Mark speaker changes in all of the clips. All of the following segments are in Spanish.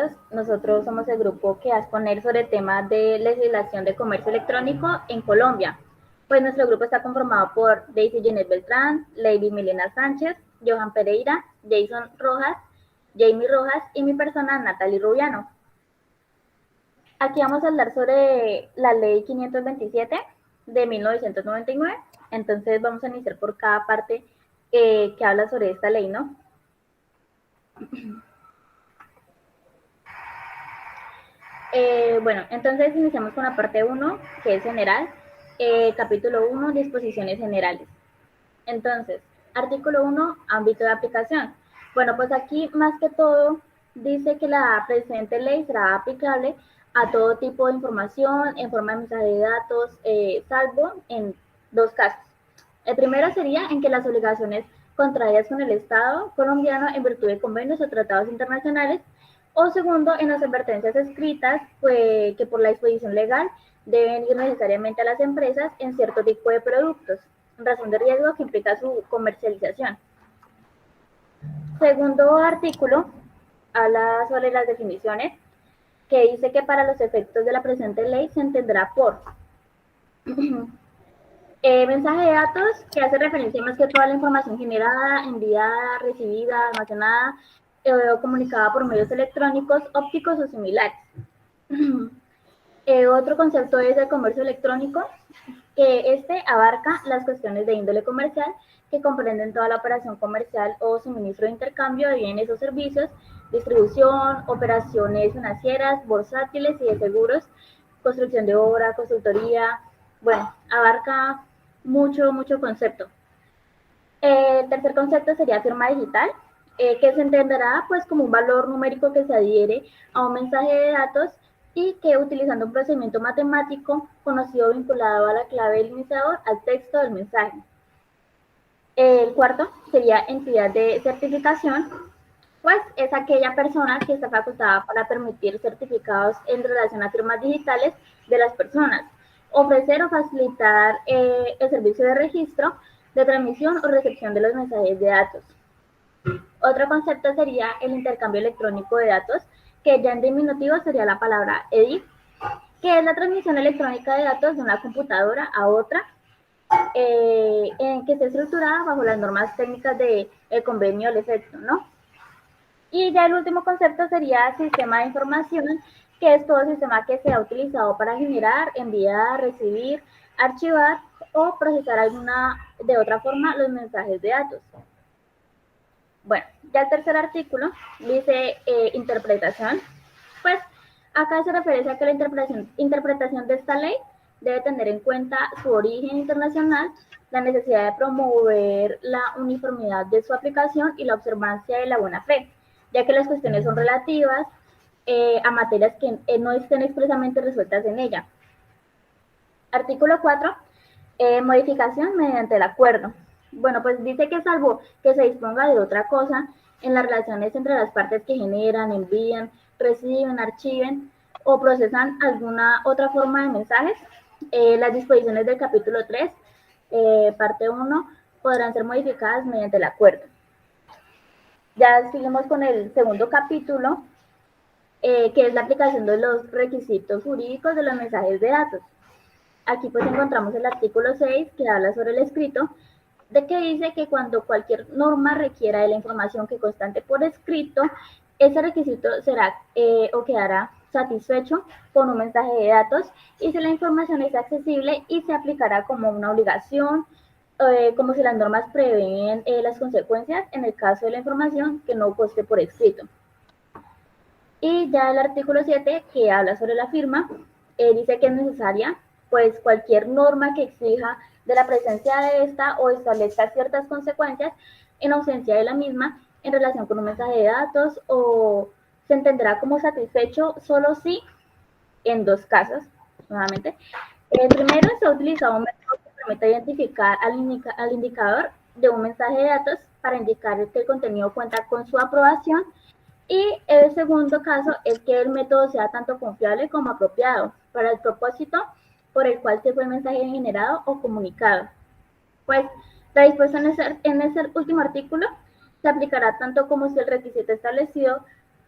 Speaker 1: todos. Nosotros somos el grupo que va a exponer sobre el tema de legislación de comercio electrónico en Colombia. Pues nuestro grupo está conformado por Daisy Jeanette Beltrán, Lady Milena Sánchez, Johan Pereira, Jason Rojas, Jamie Rojas y mi persona Natalie Rubiano. Aquí vamos a hablar sobre la ley 527 de 1999. Entonces vamos a iniciar por cada parte que habla sobre esta ley, ¿no? Bueno, entonces iniciamos con la parte 1, que es general. Capítulo 1, disposiciones generales. Entonces, artículo 1, ámbito de aplicación. Bueno, pues aquí más que todo dice que la presente ley será aplicable a todo tipo de información en forma de mensaje de datos, salvo en dos casos. El primero sería en que las obligaciones contraídas con el Estado colombiano en virtud de convenios o tratados internacionales, o segundo, en las advertencias escritas pues, que por la disposición legal deben ir necesariamente a las empresas en cierto tipo de productos, en razón de riesgo que implica su comercialización. Segundo artículo habla sobre las definiciones, que dice que para los efectos de la presente ley se entenderá por mensaje de datos, que hace referencia más que toda la información generada, enviada, recibida, almacenada o comunicada por medios electrónicos, ópticos o similares. Otro concepto es el comercio electrónico, que este abarca las cuestiones de índole comercial que comprenden toda la operación comercial o suministro de intercambio de bienes o servicios, distribución, operaciones financieras, bursátiles y de seguros, construcción de obra, consultoría. Bueno, abarca mucho concepto. El tercer concepto sería firma digital, que se entenderá pues como un valor numérico que se adhiere a un mensaje de datos y que utilizando un procedimiento matemático conocido vinculado a la clave del iniciador al texto del mensaje. El cuarto sería entidad de certificación, pues es aquella persona que está facultada para permitir certificados en relación a firmas digitales de las personas, ofrecer o facilitar el servicio de registro, de transmisión o recepción de los mensajes de datos. Otro concepto sería el intercambio electrónico de datos, que ya en diminutivo sería la palabra EDIF, que es la transmisión electrónica de datos de una computadora a otra, en que esté estructurada bajo las normas técnicas del convenio del efecto, ¿no? Y ya el último concepto sería sistema de información, que es todo sistema que se ha utilizado para generar, enviar, recibir, archivar o procesar alguna de otra forma los mensajes de datos. Bueno, ya el tercer artículo dice interpretación. Pues acá se refiere a que la interpretación de esta ley debe tener en cuenta su origen internacional, la necesidad de promover la uniformidad de su aplicación y la observancia de la buena fe, ya que las cuestiones son relativas a materias que no estén expresamente resueltas en ella. Artículo 4, modificación mediante el acuerdo. Bueno, pues dice que salvo que se disponga de otra cosa en las relaciones entre las partes que generan, envían, reciben, archiven o procesan alguna otra forma de mensajes, las disposiciones del capítulo 3, parte 1, podrán ser modificadas mediante el acuerdo. Ya seguimos con el segundo capítulo, que es la aplicación de los requisitos jurídicos de los mensajes de datos. Aquí pues encontramos el artículo 6, que habla sobre el escrito, de que dice que cuando cualquier norma requiera de la información que constante por escrito, ese requisito será o quedará satisfecho con un mensaje de datos y si la información es accesible y se aplicará como una obligación, como si las normas prevén las consecuencias en el caso de la información que no conste por escrito. Y ya el artículo 7, que habla sobre la firma, dice que es necesaria pues cualquier norma que exija de la presencia de esta o establezca ciertas consecuencias en ausencia de la misma en relación con un mensaje de datos, o se entenderá como satisfecho solo si en dos casos, nuevamente. El primero, se ha utilizado un método que permite identificar al indicador de un mensaje de datos para indicar que el contenido cuenta con su aprobación. Y el segundo caso es que el método sea tanto confiable como apropiado para el propósito por el cual se fue el mensaje generado o comunicado. Pues la disposición en ese último artículo se aplicará tanto como si el requisito establecido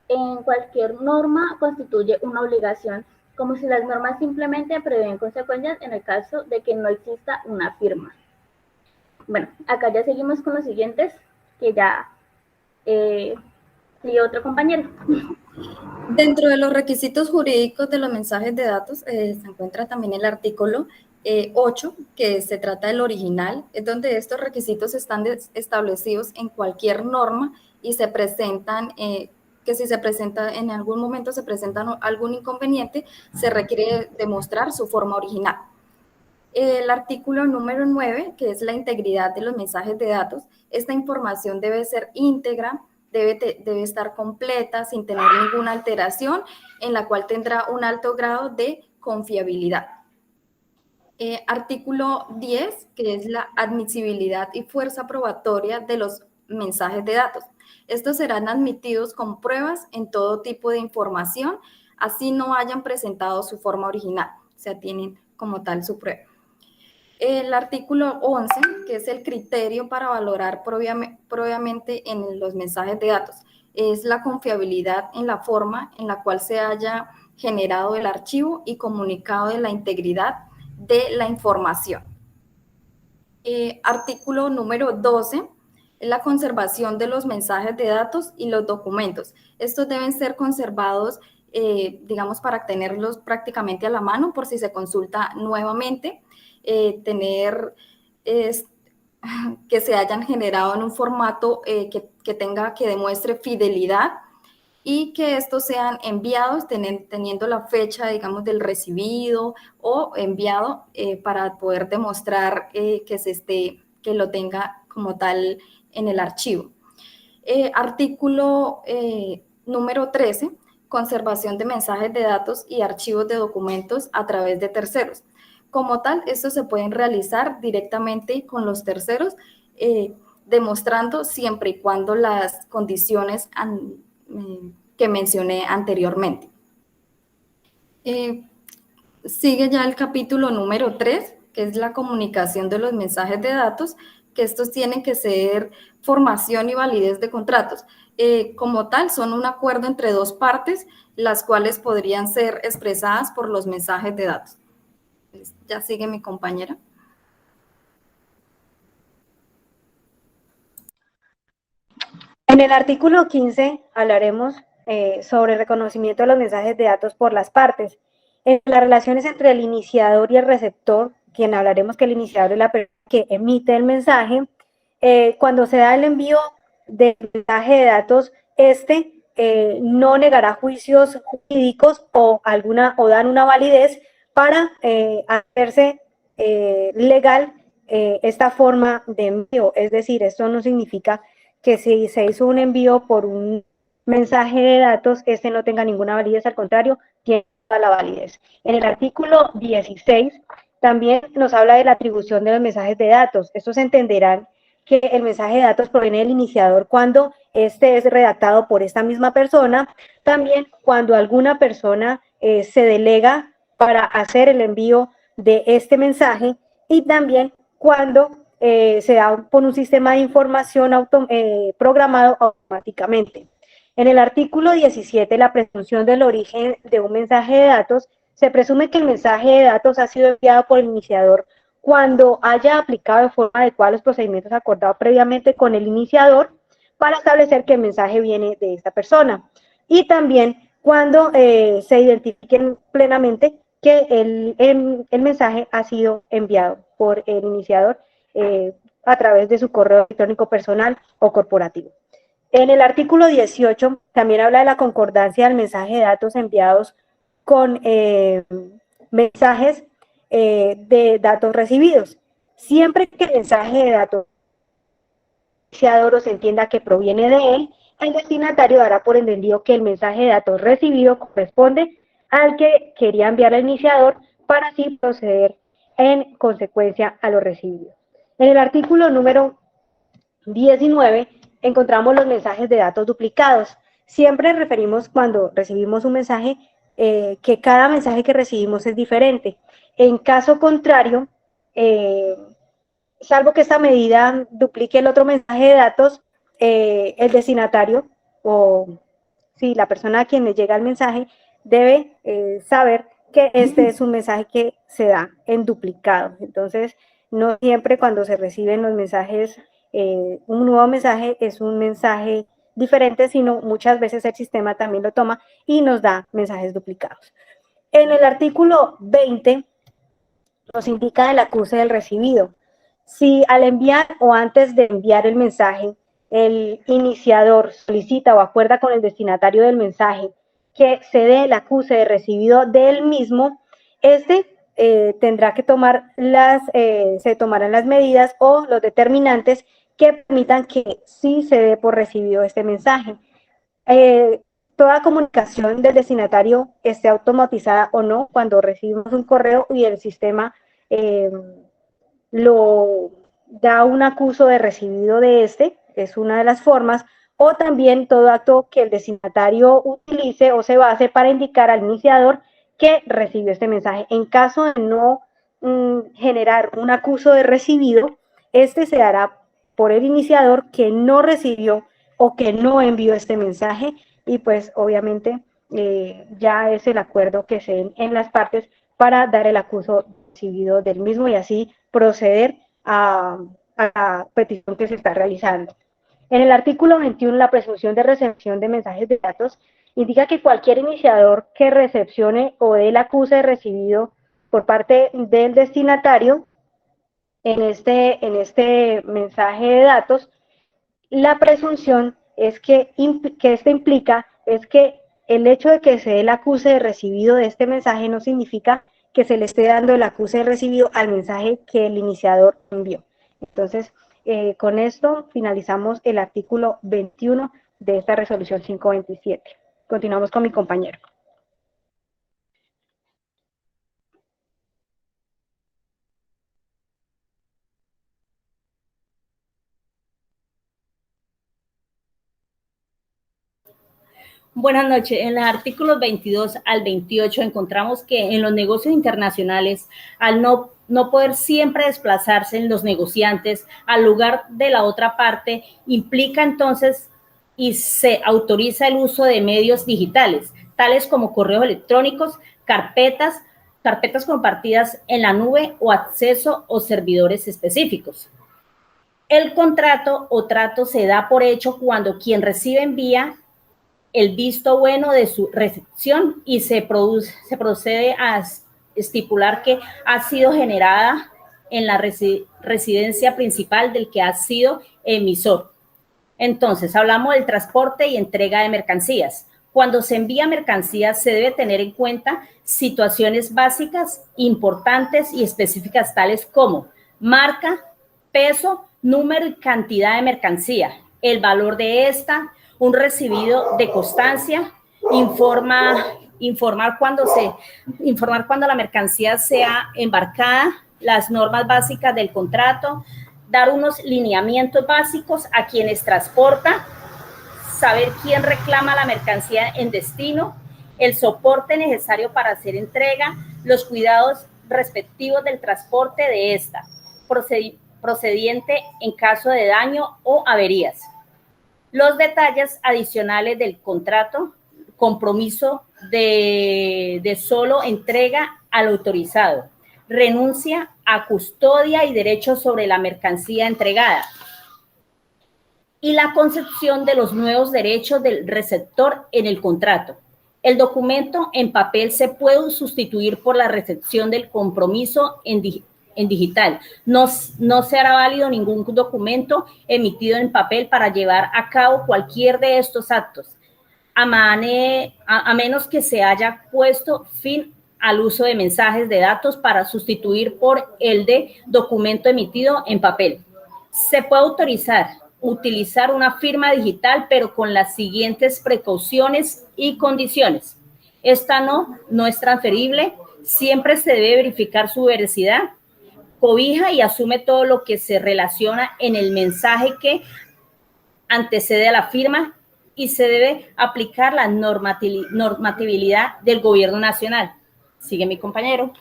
Speaker 1: en cualquier norma constituye una obligación, como si las normas simplemente prevén consecuencias en el caso de que no exista una firma. Bueno, acá ya seguimos con los siguientes, que ya sigue otro compañero.
Speaker 2: Dentro de los requisitos jurídicos de los mensajes de datos se encuentra también el artículo 8, que se trata del original, es donde estos requisitos están establecidos en cualquier norma y se presentan, que si se presenta en algún momento se presenta algún inconveniente, se requiere demostrar su forma original. El artículo número 9, que es la integridad de los mensajes de datos, esta información debe ser íntegra, debe estar completa, sin tener ninguna alteración, en la cual tendrá un alto grado de confiabilidad. Artículo 10, que es la admisibilidad y fuerza probatoria de los mensajes de datos. Estos serán admitidos con pruebas en todo tipo de información, así no hayan presentado su forma original, o sea, tienen como tal su prueba. El artículo 11, que es el criterio para valorar propiamente en los mensajes de datos, es la confiabilidad en la forma en la cual se haya generado el archivo y comunicado de la integridad de la información. Artículo número 12, la conservación de los mensajes de datos y los documentos. Estos deben ser conservados, digamos, para tenerlos prácticamente a la mano por si se consulta nuevamente. Tener que se hayan generado en un formato que demuestre fidelidad y que estos sean enviados teniendo la fecha, digamos, del recibido o enviado para poder demostrar que lo tenga como tal en el archivo. Artículo número 13, conservación de mensajes de datos y archivos de documentos a través de terceros. Como tal, estos se pueden realizar directamente con los terceros, demostrando siempre y cuando las condiciones que mencioné anteriormente. Sigue ya el capítulo número 3, que es la comunicación de los mensajes de datos, que estos tienen que ser formación y validez de contratos. Como tal, son un acuerdo entre dos partes, las cuales podrían ser expresadas por los mensajes de datos. Ya sigue mi compañera.
Speaker 3: En el artículo 15 hablaremos sobre el reconocimiento de los mensajes de datos por las partes. En las relaciones entre el iniciador y el receptor, quien hablaremos que el iniciador es la persona que emite el mensaje, cuando se da el envío del mensaje de datos, no negará juicios jurídicos o dan una validez para hacerse legal esta forma de envío. Es decir, esto no significa que si se hizo un envío por un mensaje de datos, no tenga ninguna validez, al contrario, tiene toda la validez. En el artículo 16 también nos habla de la atribución de los mensajes de datos. Estos entenderán que el mensaje de datos proviene del iniciador cuando es redactado por esta misma persona, también cuando alguna persona se delega para hacer el envío de este mensaje y también cuando se da por un sistema de información programado automáticamente. En el artículo 17, la presunción del origen de un mensaje de datos, se presume que el mensaje de datos ha sido enviado por el iniciador cuando haya aplicado de forma adecuada los procedimientos acordados previamente con el iniciador para establecer que el mensaje viene de esta persona. Y también cuando se identifiquen plenamente que el mensaje ha sido enviado por el iniciador a través de su correo electrónico personal o corporativo. En el artículo 18 también habla de la concordancia del mensaje de datos enviados con mensajes de datos recibidos. Siempre que el mensaje de datos iniciador o se entienda que proviene de él, el destinatario dará por entendido que el mensaje de datos recibido corresponde al que quería enviar al iniciador para así proceder en consecuencia a lo recibido. En el artículo número 19 encontramos los mensajes de datos duplicados. Siempre referimos cuando recibimos un mensaje que cada mensaje que recibimos es diferente. En caso contrario, salvo que esta medida duplique el otro mensaje de datos, el destinatario si la persona a quien le llega el mensaje debe saber que este es un mensaje que se da en duplicado. Entonces, no siempre cuando se reciben los mensajes, un nuevo mensaje es un mensaje diferente, sino muchas veces el sistema también lo toma y nos da mensajes duplicados. En el artículo 20 nos indica el acuse del recibido. Si al enviar o antes de enviar el mensaje, el iniciador solicita o acuerda con el destinatario del mensaje que se dé el acuse de recibido del mismo, tendrá que se tomarán las medidas o los determinantes que permitan que sí se dé por recibido este mensaje. Toda comunicación del destinatario esté automatizada o no, cuando recibimos un correo y el sistema lo da un acuso de recibido de es una de las formas, o también todo acto que el destinatario utilice o se base para indicar al iniciador que recibió este mensaje. En caso de no generar un acuso de recibido, se hará por el iniciador que no recibió o que no envió este mensaje, y pues obviamente ya es el acuerdo que se den en las partes para dar el acuso recibido del mismo y así proceder a la petición que se está realizando. En el artículo 21, la presunción de recepción de mensajes de datos indica que cualquier iniciador que recepcione o dé el acuse de recibido por parte del destinatario en este mensaje de datos, la presunción es que esto implica es que el hecho de que se dé el acuse de recibido de este mensaje no significa que se le esté dando el acuse de recibido al mensaje que el iniciador envió. Entonces, con esto finalizamos el artículo 21 de esta resolución 527. Continuamos con mi compañero.
Speaker 4: Buenas noches. En los artículos 22 al 28 encontramos que en los negocios internacionales, al no poder siempre desplazarse en los negociantes al lugar de la otra parte, implica entonces y se autoriza el uso de medios digitales, tales como correos electrónicos, carpetas compartidas en la nube o acceso a servidores específicos. El contrato o trato se da por hecho cuando quien recibe envía el visto bueno de su recepción y se procede a estipular que ha sido generada en la residencia principal del que ha sido emisor. Entonces, hablamos del transporte y entrega de mercancías. Cuando se envía mercancías, se debe tener en cuenta situaciones básicas, importantes y específicas, tales como marca, peso, número y cantidad de mercancía, el valor de esta, un recibido de constancia, informar cuando la mercancía sea embarcada, las normas básicas del contrato, dar unos lineamientos básicos a quienes transporta, saber quién reclama la mercancía en destino, el soporte necesario para hacer entrega, los cuidados respectivos del transporte de esta, procediente en caso de daño o averías. Los detalles adicionales del contrato, compromiso de solo entrega al autorizado, renuncia a custodia y derechos sobre la mercancía entregada, y la concepción de los nuevos derechos del receptor en el contrato. El documento en papel se puede sustituir por la recepción del compromiso en digital. No se hará válido ningún documento emitido en papel para llevar a cabo cualquier de estos actos, a menos que se haya puesto fin al uso de mensajes de datos para sustituir por el de documento emitido en papel. Se puede utilizar una firma digital, pero con las siguientes precauciones y condiciones. Esta no es transferible, siempre se debe verificar su veracidad, cobija y asume todo lo que se relaciona en el mensaje que antecede a la firma y se debe aplicar la normatividad del gobierno nacional. Sigue mi compañero.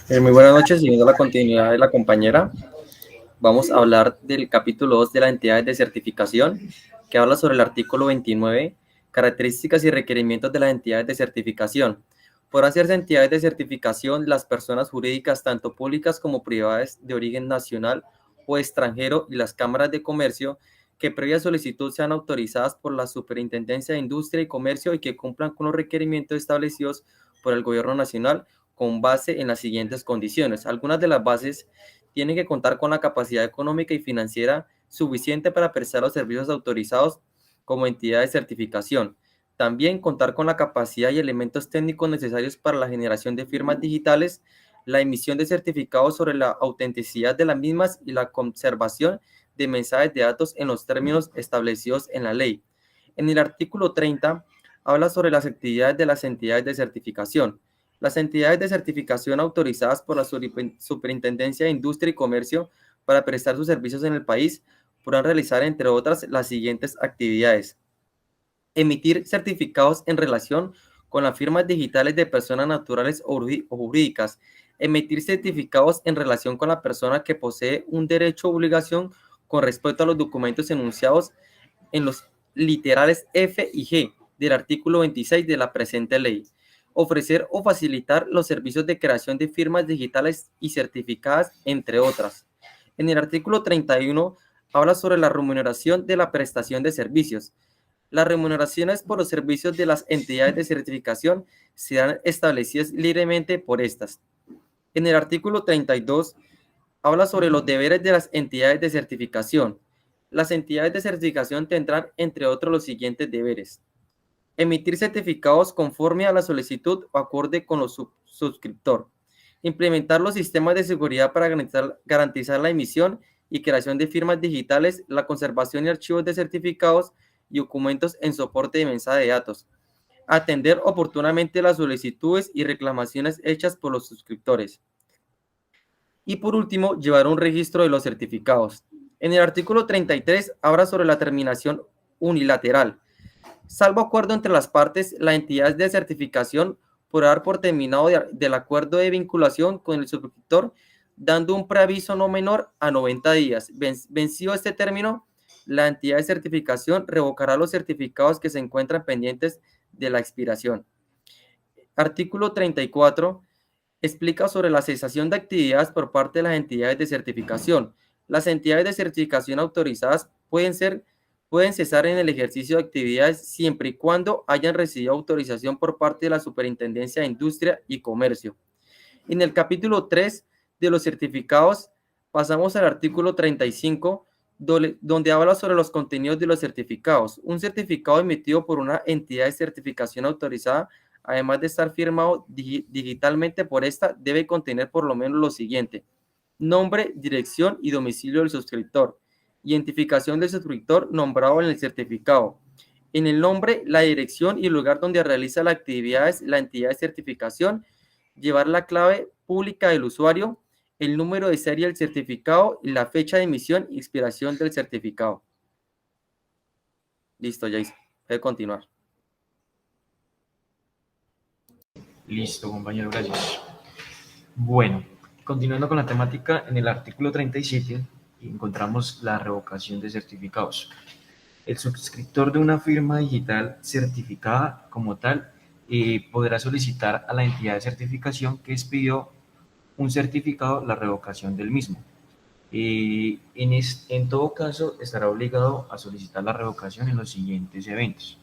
Speaker 5: Muy buenas noches, siguiendo la continuidad de la compañera. vamos a hablar del capítulo 2 de las entidades de certificación, que habla sobre el artículo 29, características y requerimientos de las entidades de certificación. Podrán ser entidades de certificación las personas jurídicas, tanto públicas como privadas, de origen nacional o extranjero, y las cámaras de comercio que previa solicitud sean autorizadas por la Superintendencia de Industria y Comercio y que cumplan con los requerimientos establecidos por el Gobierno Nacional con base en las siguientes condiciones. Algunas de las bases tienen que contar con la capacidad económica y financiera suficiente para prestar los servicios autorizados como entidad de certificación. También contar con la capacidad y elementos técnicos necesarios para la generación de firmas digitales, la emisión de certificados sobre la autenticidad de las mismas y la conservación de mensajes de datos en los términos establecidos en la ley. En el artículo 30 habla sobre las actividades de las entidades de certificación. Las entidades de certificación autorizadas por la Superintendencia de Industria y Comercio para prestar sus servicios en el país podrán realizar, entre otras, las siguientes actividades: emitir certificados en relación con las firmas digitales de personas naturales o jurídicas, emitir certificados en relación con la persona que posee un derecho o obligación con respecto a los documentos enunciados en los literales F y G del artículo 26 de la presente ley, ofrecer o facilitar los servicios de creación de firmas digitales y certificadas, entre otras. En el artículo 31 habla sobre la remuneración de la prestación de servicios. Las remuneraciones por los servicios de las entidades de certificación serán establecidas libremente por estas. En el artículo 32 habla sobre los deberes de las entidades de certificación. Las entidades de certificación tendrán, entre otros, los siguientes deberes: emitir certificados conforme a la solicitud o acorde con los suscriptor, implementar los sistemas de seguridad para garantizar la emisión y creación de firmas digitales, la conservación y archivos de certificados y documentos en soporte de mensaje de datos, atender oportunamente las solicitudes y reclamaciones hechas por los suscriptores. Y por último, llevar un registro de los certificados. En el artículo 33 habla sobre la terminación unilateral. Salvo acuerdo entre las partes, la entidad de certificación podrá dar por terminado del acuerdo de vinculación con el suscriptor, dando un preaviso no menor a 90 días. Vencido este término, la entidad de certificación revocará los certificados que se encuentran pendientes de la expiración. Artículo 34 explica sobre la cesación de actividades por parte de las entidades de certificación. Las entidades de certificación autorizadas pueden cesar en el ejercicio de actividades siempre y cuando hayan recibido autorización por parte de la Superintendencia de Industria y Comercio. En el capítulo 3 de los certificados pasamos al artículo 35, donde habla sobre los contenidos de los certificados. Un certificado emitido por una entidad de certificación autorizada, además de estar firmado digitalmente por esta, debe contener por lo menos lo siguiente: nombre, dirección y domicilio del suscriptor, identificación del suscriptor nombrado en el certificado. En el nombre, la dirección y el lugar donde realiza las actividades la entidad de certificación, llevar la clave pública del usuario, el número de serie del certificado y la fecha de emisión y expiración del certificado. Listo, Jason. Puede continuar.
Speaker 6: Listo, compañero, gracias. Bueno, continuando con la temática, en el artículo 37 encontramos la revocación de certificados. El suscriptor de una firma digital certificada como tal podrá solicitar a la entidad de certificación que expidió un certificado la revocación del mismo. En todo caso, estará obligado a solicitar la revocación en los siguientes eventos.